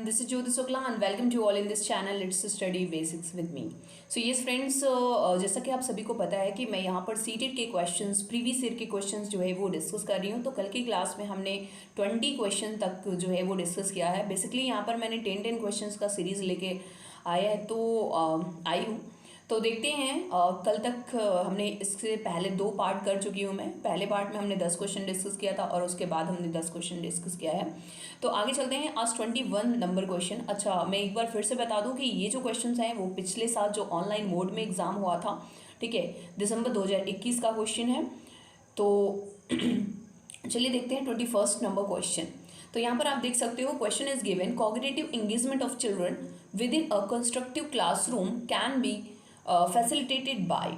This is Jyoti Sukla and welcome to all in this channel. Let's study basics with me. So yes friends, जैसा कि आप सभी को पता है कि मैं यहाँ पर सीटेट के क्वेश्चंस, प्रीवियस ईयर के क्वेश्चंस जो है वो डिस्कस कर रही हूँ। तो कल की क्लास में हमने 20 क्वेश्चन तक जो है वो डिस्कस किया है। बेसिकली यहाँ पर मैंने 10 क्वेश्चंस का सीरीज़ लेके आया है तो आई हूँ। तो देखते हैं कल तक हमने इससे पहले 2 पार्ट कर चुकी हूँ मैं। पहले पार्ट में हमने 10 क्वेश्चन डिस्कस किया था और उसके बाद हमने 10 क्वेश्चन डिस्कस किया है। तो आगे चलते हैं। आज 21 नंबर क्वेश्चन। अच्छा, मैं एक बार फिर से बता दूं कि ये जो क्वेश्चन हैं वो पिछले साल जो ऑनलाइन मोड में एग्ज़ाम हुआ था, ठीक है, दिसंबर 2021 का क्वेश्चन है। तो चलिए देखते हैं 21 नंबर क्वेश्चन। तो यहाँ पर आप देख सकते हो, question is given, cognitive engagement of children within a constructive classroom can be facilitated bye,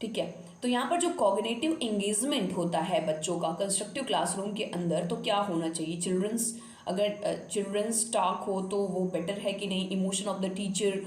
ठीक है। तो यहाँ पर जो कॉग्निटिव एंगेजमेंट होता है बच्चों का कंस्ट्रक्टिव क्लासरूम के अंदर, तो क्या होना चाहिए? चिल्ड्रंस, अगर चिल्ड्रंस टॉक हो तो वो बेटर है कि नहीं? Emotion of the teacher.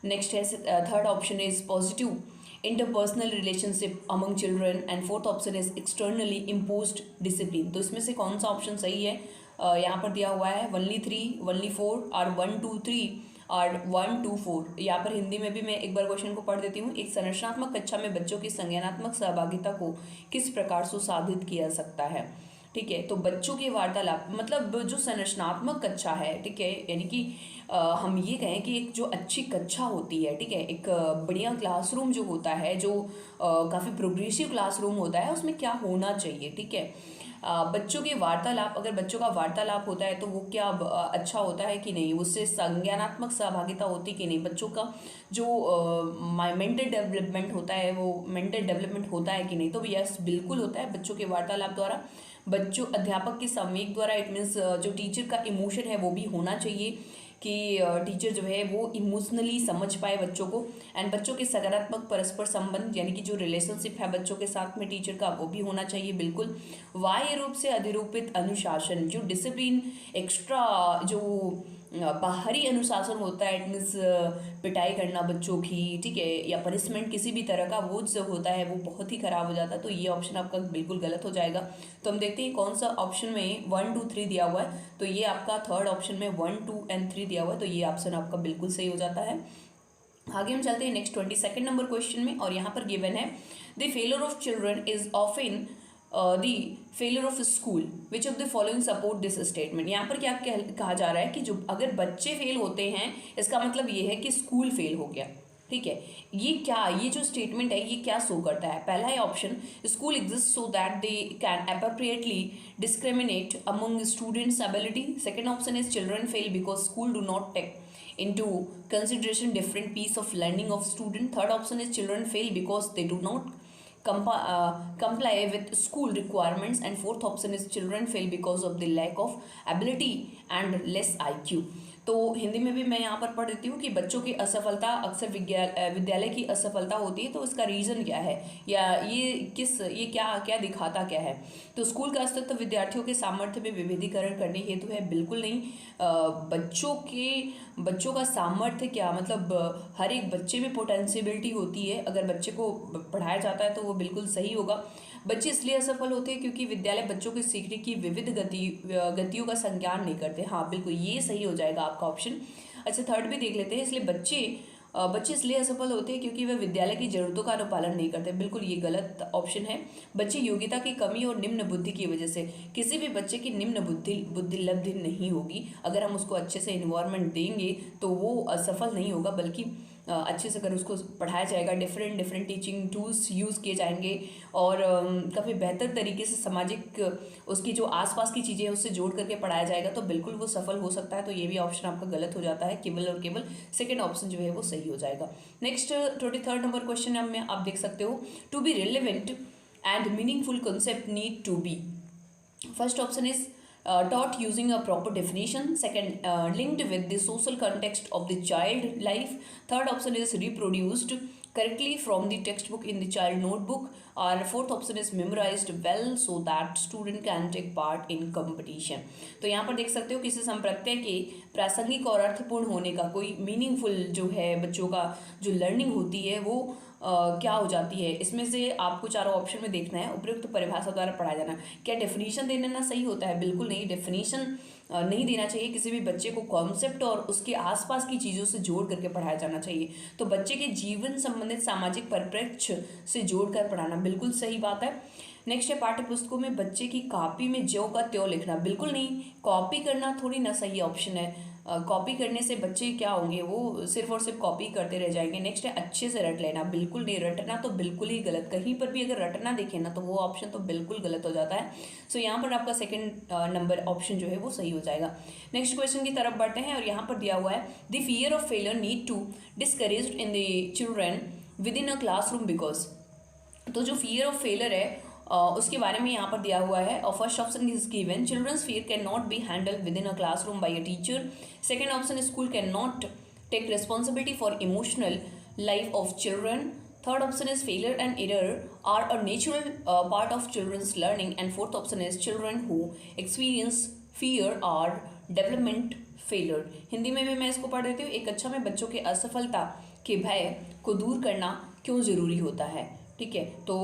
Next है third option is positive interpersonal relationship among children and fourth option is externally imposed discipline. तो इसमें से कौन सा ऑप्शन सही है? यहाँ पर दिया हुआ है वनली 3, वनली 4 और 1 2 3 और 1 2 4। यहाँ पर हिंदी में भी मैं एक बार क्वेश्चन को पढ़ देती हूँ। एक संरचनात्मक कक्षा में बच्चों की संज्ञानात्मक सहभागिता को किस प्रकार सुसाधित किया सकता है, ठीक है। तो बच्चों की वार्तालाप, मतलब जो संरचनात्मक कक्षा है, ठीक है, यानी कि हम ये कहें कि एक जो अच्छी कक्षा होती है, ठीक है, एक बढ़िया क्लासरूम जो होता है, जो काफ़ी प्रोग्रेसिव क्लासरूम होता है, उसमें क्या होना चाहिए, ठीक है। बच्चों की वार्तालाप, अगर बच्चों का वार्तालाप होता है तो वो क्या अच्छा होता है कि नहीं? उससे संज्ञानात्मक सहभागिता होती कि नहीं? बच्चों का जो मेंटल डेवलपमेंट होता है, वो मेंटल डेवलपमेंट होता है कि नहीं? तो यस, बिल्कुल होता है बच्चों के वार्तालाप द्वारा, बच्चों अध्यापक के संवेग द्वारा। इट मीन्स जो टीचर का इमोशन है वो भी होना चाहिए कि टीचर जो है वो इमोशनली समझ पाए बच्चों को। एंड बच्चों के सकारात्मक परस्पर संबंध, यानी कि जो रिलेशनशिप है बच्चों के साथ में टीचर का, वो भी होना चाहिए बिल्कुल। बाह्य रूप से अधिरूपित अनुशासन, जो डिसिप्लिन, एक्स्ट्रा जो बाहरी अनुशासन होता है, इट मीन्स पिटाई करना बच्चों की, ठीक है, या पनिशमेंट किसी भी तरह का, वो जो होता है वो बहुत ही खराब हो जाता है। तो ये ऑप्शन आपका बिल्कुल गलत हो जाएगा। तो हम देखते हैं कौन सा ऑप्शन में 1 2 3 दिया हुआ है। तो ये आपका थर्ड ऑप्शन में 1 2 एंड 3 दिया हुआ है, तो ये ऑप्शन आपका बिल्कुल सही हो जाता है। आगे हम चलते हैं नेक्स्ट 22 नंबर क्वेश्चन में, और यहाँ पर गिवन है the failure of children is often the failure of school, which of the following support this statement. यहाँ पर क्या कहा जा रहा है कि जो अगर बच्चे फेल होते हैं, इसका मतलब ये है कि स्कूल फेल हो गया, ठीक है। ये जो स्टेटमेंट है ये क्या शो करता है? पहला है option, school exist so that they can appropriately discriminate among students ability. Second option is children fail because school do not take into consideration different piece of learning of student. Third option is children fail because they do not comply with school requirements, and fourth option is children fail because of the lack of ability and less IQ. तो हिंदी में भी मैं यहाँ पर पढ़ देती हूँ कि बच्चों की असफलता अक्सर विद्यालय की असफलता होती है। तो इसका रीज़न क्या है, या ये क्या दिखाता क्या है? तो स्कूल का अस्तित्व विद्यार्थियों के सामर्थ्य में विभेदीकरण करने हेतु है? बिल्कुल नहीं। बच्चों का सामर्थ्य क्या, मतलब हर एक बच्चे में पोटेंशियबिलिटी होती है। अगर बच्चे को पढ़ाया जाता है तो वो बिल्कुल सही होगा। बच्चे इसलिए असफल होते हैं क्योंकि विद्यालय बच्चों के सीखने की विविध गतियों का संज्ञान नहीं करते। हाँ बिल्कुल, ये सही हो जाएगा आपका ऑप्शन। अच्छा, थर्ड भी देख लेते हैं। इसलिए बच्चे इसलिए असफल होते हैं क्योंकि वे विद्यालय की जरूरतों का अनुपालन नहीं करते। बिल्कुल ये गलत ऑप्शन है। बच्चे योग्यता की कमी और निम्न बुद्धि की वजह से, किसी भी बच्चे की निम्न बुद्धि लब्धि नहीं होगी। अगर हम उसको अच्छे से इन्वायरमेंट देंगे तो वो असफल नहीं होगा, बल्कि अच्छे से अगर उसको पढ़ाया जाएगा, डिफरेंट टीचिंग टूल्स यूज़ किए जाएंगे और काफ़ी बेहतर तरीके से सामाजिक उसकी जो आसपास की चीज़ें हैं उससे जोड़ करके पढ़ाया जाएगा, तो बिल्कुल वो सफल हो सकता है। तो ये भी ऑप्शन आपका गलत हो जाता है। केवल और केवल सेकेंड ऑप्शन जो है वो सही हो जाएगा। नेक्स्ट 23 नंबर क्वेश्चन में आप देख सकते हो, to be relevant and meaningful concept need to be. First option is taught using a proper definition. Second, linked with the social context of the child life. Third option is reproduced correctly from the textbook in the child notebook. Or fourth option is memorized well so that student can take part in competition. तो यहाँ पर देख सकते हो किसी संप्रत्यय के प्रासंगिक और अर्थपूर्ण होने का, कोई मीनिंगफुल जो है बच्चों का जो लर्निंग होती है वो क्या हो जाती है, इसमें से आपको चारों ऑप्शन में देखना है। उपयुक्त परिभाषा द्वारा पढ़ाया जाना, क्या डेफिनेशन देना सही होता है? बिल्कुल नहीं, डेफिनेशन नहीं देना चाहिए। किसी भी बच्चे को कॉन्सेप्ट और उसके आसपास की चीज़ों से जोड़ करके पढ़ाया जाना चाहिए। तो बच्चे के जीवन संबंधित सामाजिक परिप्रेक्ष्य से जोड़ कर पढ़ाना बिल्कुल सही बात है। नेक्स्ट है पाठ्य पुस्तकों में बच्चे की कॉपी में ज्यों का त्यों लिखना, बिल्कुल नहीं, कॉपी करना थोड़ी ना सही ऑप्शन है। कॉपी करने से बच्चे क्या होंगे, वो सिर्फ और सिर्फ कॉपी करते रह जाएंगे। नेक्स्ट है अच्छे से रट लेना, बिल्कुल नहीं, रटना तो बिल्कुल ही गलत, कहीं पर भी अगर रटना देखें ना तो वो ऑप्शन तो बिल्कुल गलत हो जाता है। सो यहाँ पर आपका सेकंड नंबर ऑप्शन जो है वो सही हो जाएगा। नेक्स्ट क्वेश्चन की तरफ बढ़ते हैं और यहाँ पर दिया हुआ है the fear of failure need to discouraged in the children within a classroom because. तो जो फियर ऑफ फेलियर है उसके बारे में यहाँ पर दिया हुआ है। और first option is given children's fear can not be handle within a classroom by a teacher. Second option school can not take responsibility for emotional life of children. Third option is failure and error are a natural part of children's learning. And fourth option is children who experience fear are development failure. Hindi में भी मैं इसको पढ़ देती हूँ। एक कक्षा में बच्चों के असफलता के भय को दूर करना क्यों ज़रूरी होता है। ठीक है, तो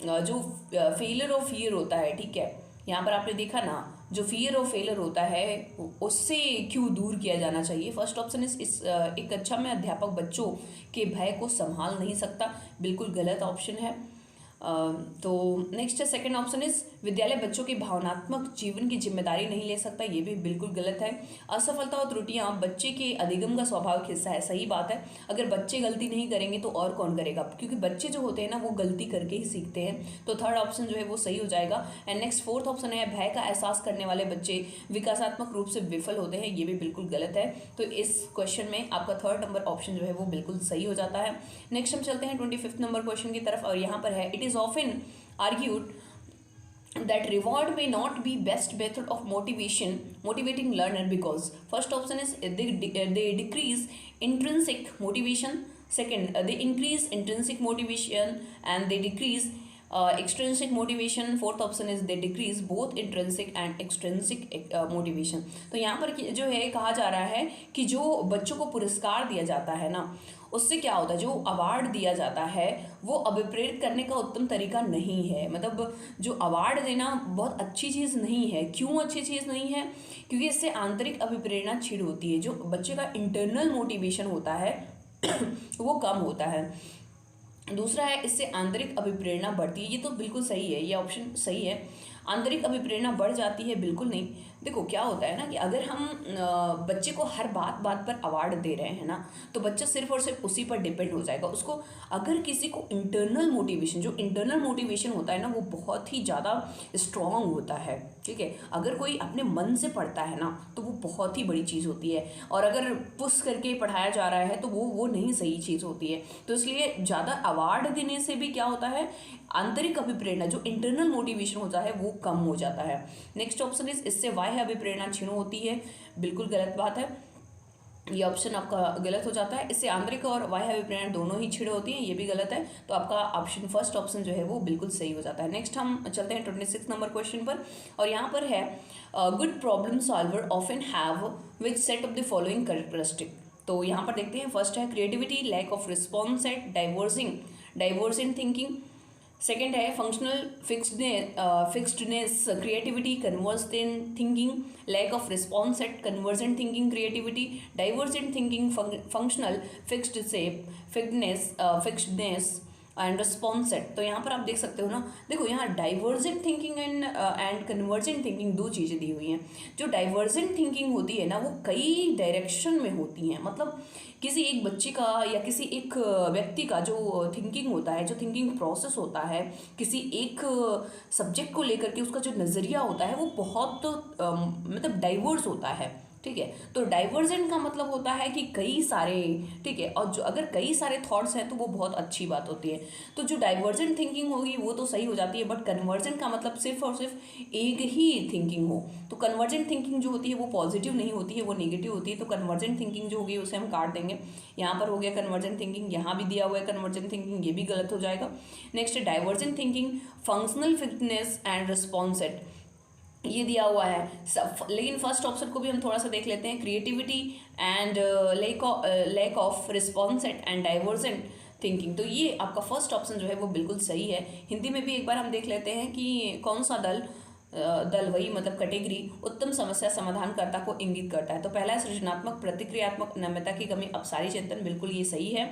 जो फेलियर और फियर होता है, ठीक है, यहाँ पर आपने देखा ना, जो फियर और फेलियर होता है उससे क्यों दूर किया जाना चाहिए। फर्स्ट ऑप्शन इस एक कक्षा में अध्यापक बच्चों के भय को संभाल नहीं सकता, बिल्कुल गलत ऑप्शन है। तो नेक्स्ट है सेकंड ऑप्शन इज विद्यालय बच्चों के भावनात्मक जीवन की जिम्मेदारी नहीं ले सकता, ये भी बिल्कुल गलत है। असफलता और त्रुटियां बच्चे के अधिगम का स्वाभाविक हिस्सा है, सही बात है। अगर बच्चे गलती नहीं करेंगे तो और कौन करेगा, क्योंकि बच्चे जो होते हैं ना वो गलती करके ही सीखते हैं। तो थर्ड ऑप्शन जो है वो सही हो जाएगा। एंड नेक्स्ट फोर्थ ऑप्शन है भय का एहसास करने वाले बच्चे विकासात्मक रूप से विफल होते हैं, ये भी बिल्कुल गलत है। तो इस क्वेश्चन में आपका थर्ड नंबर ऑप्शन जो है वो बिल्कुल सही हो जाता है। नेक्स्ट हम चलते हैं 25th नंबर क्वेश्चन की तरफ और यहाँ पर है it is often argued that reward may not be best method of motivating learner because first option is they decrease intrinsic motivation. Second, they increase intrinsic motivation and they decrease extrinsic motivation. Fourth option is they decrease both intrinsic and extrinsic motivation. तो यहाँ पर जो है कहा जा रहा है कि जो बच्चों को पुरस्कार दिया जाता है ना उससे क्या होता है, जो अवार्ड दिया जाता है वो अभिप्रेरित करने का उत्तम तरीका नहीं है। मतलब जो अवार्ड देना बहुत अच्छी चीज़ नहीं है। क्यों अच्छी चीज़ नहीं है? क्योंकि इससे आंतरिक अभिप्रेरणा छीड़ होती है, जो बच्चे का इंटरनल मोटिवेशन होता है वो कम होता है। दूसरा है इससे आंतरिक अभिप्रेरणा बढ़ती है, ये तो बिल्कुल सही है, ये ऑप्शन सही है। आंतरिक अभिप्रेरणा बढ़ जाती है, बिल्कुल नहीं। देखो क्या होता है ना कि अगर हम बच्चे को हर बात बात पर अवार्ड दे रहे हैं ना तो बच्चा सिर्फ और सिर्फ उसी पर डिपेंड हो जाएगा। उसको अगर किसी को इंटरनल मोटिवेशन, जो इंटरनल मोटिवेशन होता है ना वो बहुत ही ज़्यादा स्ट्रॉन्ग होता है, ठीक है। अगर कोई अपने मन से पढ़ता है ना तो वो बहुत ही बड़ी चीज़ होती है, और अगर पुश करके पढ़ाया जा रहा है तो वो नहीं सही चीज़ होती है। तो इसलिए ज़्यादा अवार्ड देने से भी क्या होता है, आंतरिक अभिप्रेरणा जो इंटरनल मोटिवेशन होता है वो कम हो जाता है। नेक्स्ट ऑप्शन इज इससे बाह्य अभिप्रेरणा क्षीण होती है, बिल्कुल गलत बात है, ये ऑप्शन आपका गलत हो जाता है। इससे आंतरिक और बाह्य अभिप्रेरणा दोनों ही छिड़ होती हैं, ये भी गलत है। तो आपका ऑप्शन फर्स्ट ऑप्शन जो है वो बिल्कुल सही हो जाता है। नेक्स्ट हम चलते हैं 26 नंबर क्वेश्चन पर और यहाँ पर है good problem solver often have which set of the following characteristic. तो यहाँ पर देखते हैं, फर्स्ट है creativity, lack of response set, diverging thinking. Second है functional fixedness, creativity, convergent thinking, lack of response set, convergent thinking, creativity, divergent thinking, functional fixedness and response set. तो यहाँ पर आप देख सकते हो ना, देखो यहाँ divergent thinking and convergent thinking दो चीज़ें दी हुई हैं। जो डाइवर्जेंट थिंकिंग होती है ना वो कई डायरेक्शन में होती हैं, मतलब किसी एक बच्चे का या किसी एक व्यक्ति का जो थिंकिंग होता है, जो थिंकिंग प्रोसेस होता है, किसी एक सब्जेक्ट को लेकर के उसका जो नज़रिया होता है वो बहुत मतलब डाइवर्स होता है, ठीक है। तो डाइवर्जेंट का मतलब होता है कि कई सारे, ठीक है, और जो अगर कई सारे थॉट्स हैं तो वो बहुत अच्छी बात होती है। तो जो डाइवर्जेंट थिंकिंग होगी वो तो सही हो जाती है, बट कन्वर्जेंट का मतलब सिर्फ और सिर्फ एक ही थिंकिंग हो। तो कन्वर्जेंट थिंकिंग जो होती है वो पॉजिटिव नहीं होती है, वो नेगेटिव होती है। तो कन्वर्जेंट थिंकिंग जो होगी उसे हम काट देंगे। यहाँ पर हो गया कन्वर्जेंट थिंकिंग, यहाँ भी दिया हुआ है कन्वर्जेंट थिंकिंग, ये भी गलत हो जाएगा। नेक्स्ट है divergent thinking, functional fitness and response set, ये दिया हुआ है लेकिन फर्स्ट ऑप्शन को भी हम थोड़ा सा देख लेते हैं, creativity and lack of response set and divergent thinking. तो ये आपका फर्स्ट ऑप्शन जो है वो बिल्कुल सही है। हिंदी में भी एक बार हम देख लेते हैं कि कौन सा दल वही मतलब कैटेगरी उत्तम समस्या समाधानकर्ता को इंगित करता है। तो पहला है सृजनात्मक प्रतिक्रियात्मक नम्यता की कमी अभिसारी चिंतन, बिल्कुल ये सही है।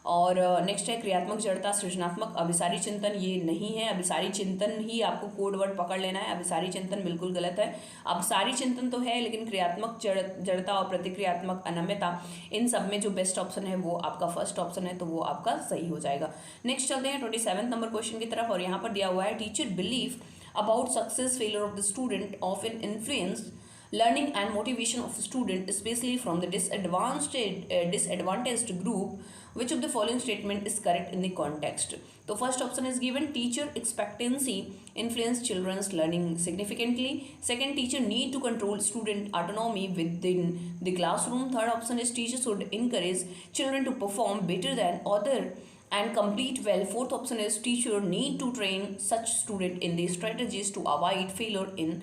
और नेक्स्ट है क्रियात्मक जड़ता सृजनात्मक अभिसारी चिंतन, ये नहीं है। अभिसारी चिंतन ही आपको कोड वर्ड पकड़ लेना है, अभिसारी चिंतन बिल्कुल गलत है। अभिसारी चिंतन तो है लेकिन क्रियात्मक जड़ता और प्रतिक्रियात्मक अनम्यता, इन सब में जो बेस्ट ऑप्शन है वो आपका फर्स्ट ऑप्शन है, तो वो आपका सही हो जाएगा। नेक्स्ट चलते हैं 27 नंबर क्वेश्चन की तरफ, और यहाँ पर दिया हुआ है teacher believe about success failure of the student often influence learning and motivation of the student, especially from the disadvantaged group. Which of the following statement is correct in the context? तो first option is given, teacher expectancy influence children's learning significantly. Second, teacher need to control student autonomy within the classroom. Third option is teacher should encourage children to perform better than other and complete well. Fourth option is teacher need to train such student in the strategies to avoid failure in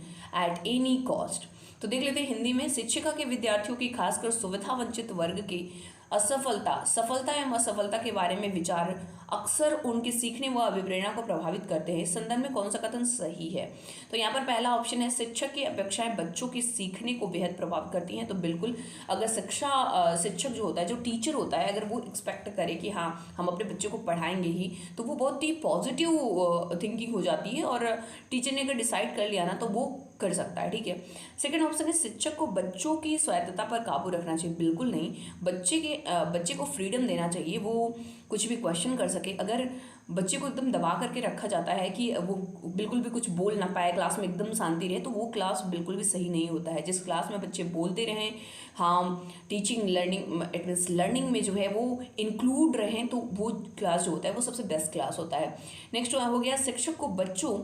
at any cost. तो देख लेते हैं हिंदी में, शिक्षिका के विद्यार्थियों की खासकर सुविधा वंचित वर्ग की असफलता, सफलता एवं असफलता के बारे में विचार अक्सर उनके सीखने व अभिप्रेरणा को प्रभावित करते हैं। इस संदर्भ में कौन सा कथन सही है? तो यहाँ पर पहला ऑप्शन है शिक्षक की अपेक्षाएं बच्चों के सीखने को बेहद प्रभावित करती हैं। तो बिल्कुल, अगर शिक्षक जो होता है, जो टीचर होता है, अगर वो एक्सपेक्ट करे कि हाँ हम अपने बच्चों को पढ़ाएंगे ही, तो वो बहुत ही पॉजिटिव थिंकिंग हो जाती है, और टीचर ने अगर डिसाइड कर लिया ना तो वो कर सकता है, ठीक है। सेकंड ऑप्शन है शिक्षक को बच्चों की स्वायत्तता पर काबू रखना चाहिए, बिल्कुल नहीं। बच्चे को फ्रीडम देना चाहिए, वो कुछ भी क्वेश्चन कर सके। अगर बच्चे को एकदम दबा करके रखा जाता है कि वो बिल्कुल भी कुछ बोल ना पाए, क्लास में एकदम शांति रहे, तो वो क्लास बिल्कुल भी सही नहीं होता है। जिस क्लास में बच्चे बोलते रहें, हाँ teaching learning it means learning में जो है वो इंक्लूड रहें, तो वो क्लास जो होता है वो सबसे बेस्ट क्लास होता है। नेक्स्ट हो गया शिक्षक को बच्चों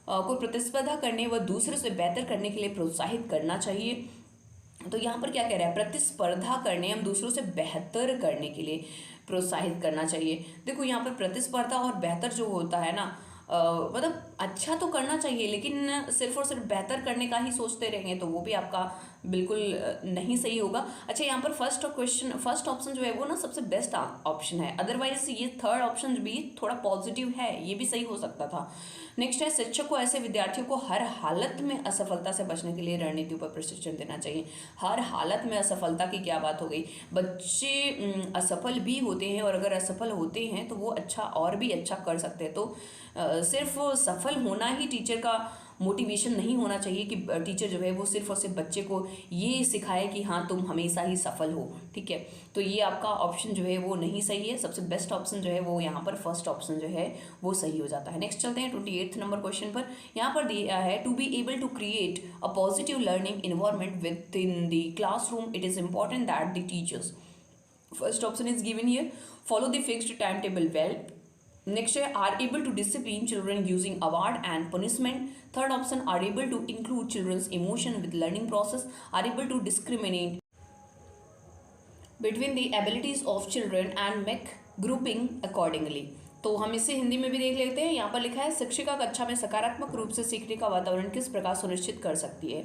को प्रतिस्पर्धा करने व दूसरे से बेहतर करने के लिए प्रोत्साहित करना चाहिए। तो यहाँ पर क्या कह रहा है, प्रतिस्पर्धा करने हम दूसरों से बेहतर करने के लिए प्रोत्साहित करना चाहिए। देखो यहाँ पर प्रतिस्पर्धा और बेहतर जो होता है ना, मतलब अच्छा तो करना चाहिए, लेकिन सिर्फ और सिर्फ बेहतर करने का ही सोचते रहेंगे तो वो भी आपका बिल्कुल नहीं सही होगा। अच्छा, यहाँ पर फर्स्ट ऑप्शन जो है वो ना सबसे बेस्ट ऑप्शन है, अदरवाइज ये थर्ड ऑप्शन भी थोड़ा पॉजिटिव है, ये भी सही हो सकता था। नेक्स्ट है शिक्षक को ऐसे विद्यार्थियों को हर हालत में असफलता से बचने के लिए रणनीतियों पर प्रशिक्षण देना चाहिए। हर हालत में असफलता की क्या बात हो गई, बच्चे असफल भी होते हैं, और अगर असफल होते हैं तो वो अच्छा और भी अच्छा कर सकते हैं। तो सिर्फ सफल होना ही टीचर का मोटिवेशन नहीं होना चाहिए कि टीचर जो है वो सिर्फ और सिर्फ बच्चे को ये सिखाए कि हाँ तुम हमेशा ही सफल हो, ठीक है। तो ये आपका ऑप्शन जो है वो नहीं सही है। सबसे बेस्ट ऑप्शन जो है वो यहाँ पर फर्स्ट ऑप्शन जो है वो सही हो जाता है। नेक्स्ट चलते हैं 28 नंबर क्वेश्चन पर। यहाँ पर दिया है to be able to create a positive learning environment within the classroom it is important that the teachers, first option is given here, follow the fixed time table well. Next है are able to discipline children using award and punishment. Third option are able to include children's emotion with learning process, are able to discriminate between the abilities of children and make grouping accordingly. तो हम इसे हिंदी में भी देख लेते हैं। यहाँ पर लिखा है शिक्षिका कक्षा में सकारात्मक रूप से सीखने का वातावरण किस प्रकार सुनिश्चित कर सकती है।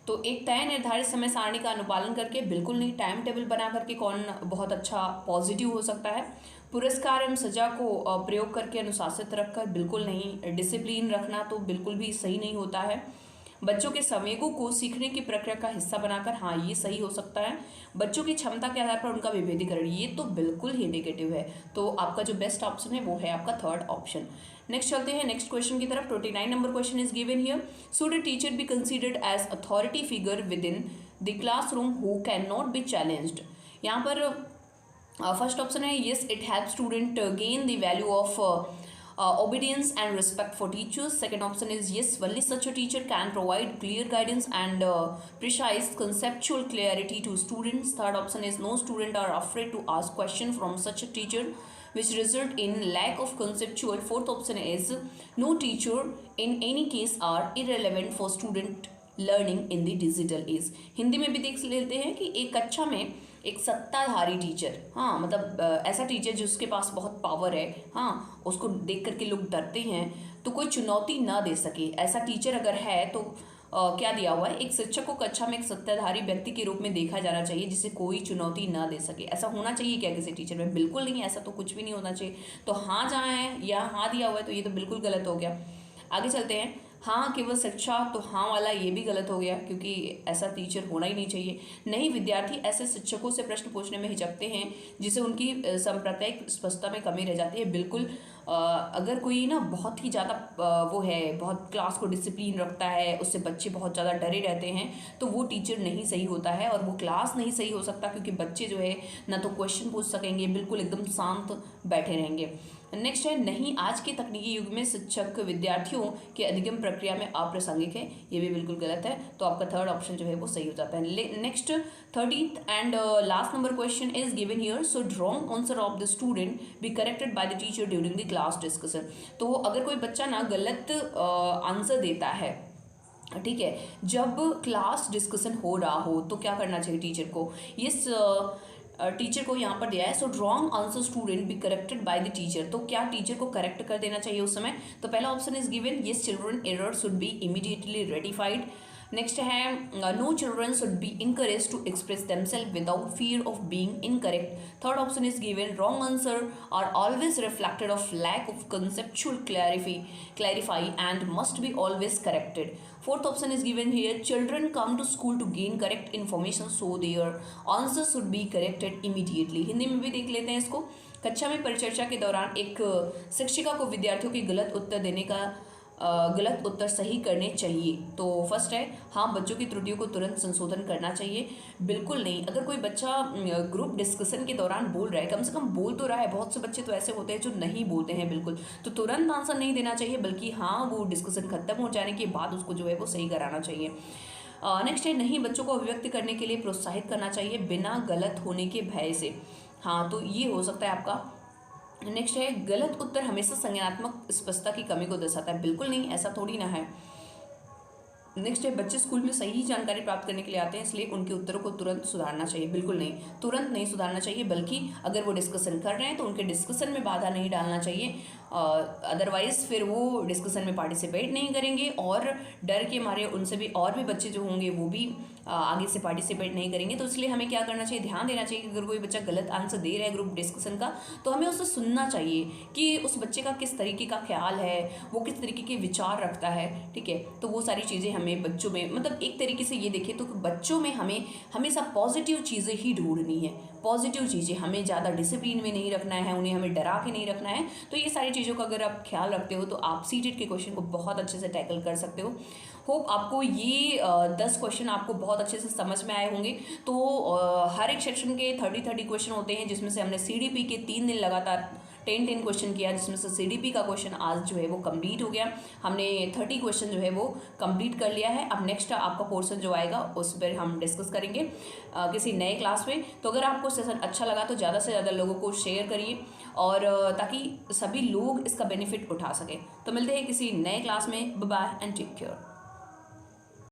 तो एक तय निर्धारित समय सारणी का अनुपालन करके, बिल्कुल नहीं। टाइम टेबल बना करके कौन बहुत अच्छा पॉजिटिव हो सकता है। पुरस्कार एवं सजा को प्रयोग करके अनुशासित रखकर, बिल्कुल नहीं। डिसिप्लिन रखना तो बिल्कुल भी सही नहीं होता है। बच्चों के संवेगों को सीखने की प्रक्रिया का हिस्सा बनाकर, हाँ ये सही हो सकता है। बच्चों की क्षमता के आधार पर उनका विभेदीकरण, ये तो बिल्कुल ही नेगेटिव है। तो आपका जो बेस्ट ऑप्शन है वो है आपका थर्ड ऑप्शन। नेक्स्ट चलते हैं नेक्स्ट क्वेश्चन की तरफ। 29 नंबर question is given here, should a teacher be considered as authority figure within the classroom who can not be challenged. यहाँ पर फर्स्ट ऑप्शन है yes, it help student gain the value of obedience and respect for teachers. Second option is yes, only such a teacher can provide clear guidance and precise conceptual clarity to students. Third option is no student are afraid to ask question from such a teacher which result in lack of conceptual. Fourth option is no teacher in any case are irrelevant for student learning in the digital age. Hindi में भी देख लेते हैं कि एक कक्षा में एक सत्ताधारी टीचर, हाँ मतलब ऐसा टीचर जिसके पास बहुत पावर है, हाँ उसको देख करके लोग डरते हैं, तो कोई चुनौती ना दे सके, ऐसा टीचर अगर है तो क्या दिया हुआ है, एक शिक्षक को कक्षा में एक सत्ताधारी व्यक्ति के रूप में देखा जाना चाहिए जिसे कोई चुनौती ना दे सके। ऐसा होना चाहिए क्या किसी टीचर में? बिल्कुल नहीं, ऐसा तो कुछ भी नहीं होना चाहिए। तो हाँ जहाँ है या हाँ दिया हुआ है तो ये तो बिल्कुल गलत हो गया। आगे चलते हैं। हाँ केवल शिक्षा, तो हाँ वाला ये भी गलत हो गया क्योंकि ऐसा टीचर होना ही नहीं चाहिए। नहीं, विद्यार्थी ऐसे शिक्षकों से प्रश्न पूछने में हिचकते हैं जिससे उनकी सांप्रदायिक स्पष्टता में कमी रह जाती है। बिल्कुल अगर कोई ना बहुत ही ज़्यादा वो है, बहुत क्लास को डिसिप्लिन रखता है, उससे बच्चे बहुत ज़्यादा डरे रहते हैं, तो वो टीचर नहीं सही होता है और वो क्लास नहीं सही हो सकता क्योंकि बच्चे जो है ना तो क्वेश्चन पूछ सकेंगे, बिल्कुल एकदम शांत बैठे रहेंगे। नेक्स्ट है, नहीं आज के तकनीकी युग में शिक्षक विद्यार्थियों के अधिगम प्रक्रिया में अप्रासंगिक है। ये भी बिल्कुल गलत है, तो आपका थर्ड ऑप्शन जो है वो सही हो जाता है। Next 13th and last number question is given here, so wrong answer of the student be corrected by the teacher during the class discussion. तो अगर कोई बच्चा ना गलत आंसर देता है, ठीक है, जब क्लास डिस्कशन हो रहा हो तो क्या करना चाहिए टीचर को? यस टीचर को यहाँ पर दिया है, so wrong answer student be corrected by the teacher. तो क्या टीचर को करेक्ट कर देना चाहिए उस समय? तो पहला option is given, yes children error should be immediately rectified. Next है, no children should be encourage to express themself without fear of being incorrect. Third option is given, wrong answer are always reflected of lack of conceptual clarify and must be always corrected. Fourth option is given here, children come to school to gain correct information so their answers should be corrected immediately. Hindi में भी देख लेते हैं इसको। कक्षा में परिचर्चा के दौरान एक शिक्षिका को विद्यार्थियों के गलत उत्तर सही करने चाहिए। तो फर्स्ट है, हाँ बच्चों की त्रुटियों को तुरंत संशोधन करना चाहिए। बिल्कुल नहीं, अगर कोई बच्चा ग्रुप डिस्कशन के दौरान बोल रहा है, कम से कम बोल तो रहा है, बहुत से बच्चे तो ऐसे होते हैं जो नहीं बोलते हैं बिल्कुल, तो तुरंत आंसर नहीं देना चाहिए, बल्कि हाँ वो डिस्कशन खत्म हो जाने के बाद उसको जो है वो सही कराना चाहिए। नेक्स्ट है, नहीं बच्चों को अभिव्यक्त करने के लिए प्रोत्साहित करना चाहिए बिना गलत होने के भय से। हाँ तो ये हो सकता है आपका। नेक्स्ट है, गलत उत्तर हमेशा संज्ञानात्मक स्पष्टता की कमी को दर्शाता है। बिल्कुल नहीं, ऐसा थोड़ी ना है। नेक्स्ट है, बच्चे स्कूल में सही जानकारी प्राप्त करने के लिए आते हैं, इसलिए उनके उत्तरों को तुरंत सुधारना चाहिए। बिल्कुल नहीं, तुरंत नहीं सुधारना चाहिए, बल्कि अगर वो डिस्कशन कर रहे हैं तो उनके डिस्कशन में बाधा नहीं डालना चाहिए, अदरवाइज फिर वो डिस्कशन में पार्टिसिपेट नहीं करेंगे और डर के मारे उनसे भी और भी बच्चे जो होंगे वो भी आगे से पार्टिसिपेट नहीं करेंगे। तो इसलिए हमें क्या करना चाहिए, ध्यान देना चाहिए कि अगर कोई बच्चा गलत आंसर दे रहा है ग्रुप डिस्कशन का, तो हमें उससे सुनना चाहिए कि उस बच्चे का किस तरीके का ख्याल है, वो किस तरीके के विचार रखता है, ठीक है। तो वो सारी चीज़ें हमें बच्चों में, मतलब एक तरीके से ये देखें तो बच्चों में हमें हमेशा पॉजिटिव चीज़ें ही ढूंढनी है, पॉजिटिव चीज़ें, हमें ज़्यादा डिसिप्लिन में नहीं रखना है, उन्हें हमें डरा के नहीं रखना है। तो ये सारी चीज़ों का अगर आप ख्याल रखते हो तो आप सीटेट के क्वेश्चन को बहुत अच्छे से टैकल कर सकते हो। होप आपको ये 10 क्वेश्चन आपको बहुत अच्छे से समझ में आए होंगे। तो हर एक सेक्शन के 30 क्वेश्चन होते हैं, जिसमें से हमने CDP के 3 दिन लगातार 10 क्वेश्चन किया, जिसमें से CDP का क्वेश्चन आज जो है वो कंप्लीट हो गया। हमने 30 क्वेश्चन जो है वो कंप्लीट कर लिया है। अब नेक्स्ट आपका पोर्शन जो आएगा उस पर हम डिस्कस करेंगे किसी नए क्लास में। तो अगर आपको सेशन अच्छा लगा तो ज़्यादा से ज़्यादा लोगों को शेयर करिए और ताकि सभी लोग इसका बेनिफिट उठा सकें। तो मिलते हैं किसी नए क्लास में। Bye bye and take care.